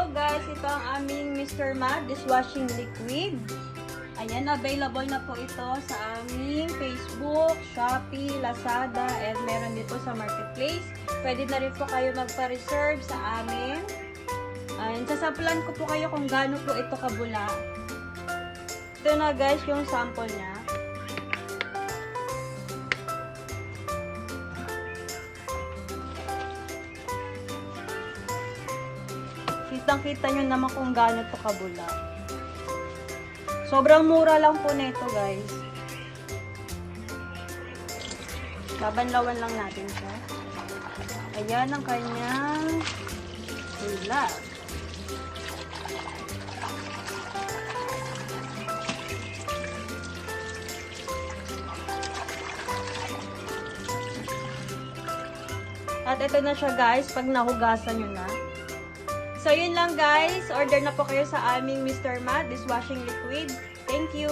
po guys, ito ang aming Mr. Matt dishwashing liquid. Ayan, available na po ito sa aming Facebook, Shopee, Lazada, and meron dito sa Marketplace. Pwede na rin po kayo magpa-reserve sa amin. Ayan, sasamplan ko po kayo kung gaano po ito kabula. Ito na guys yung sample niya. Kitang-kita nyo naman kung gaano ito kabula. Sobrang mura lang po nito guys. Babanlawan lang natin siya. Ayan ang kanyang bula. At ito na siya guys, pag nahugasan nyo na. So, yun lang guys. Order na po kayo sa aming Mr. Matt dishwashing liquid. Thank you!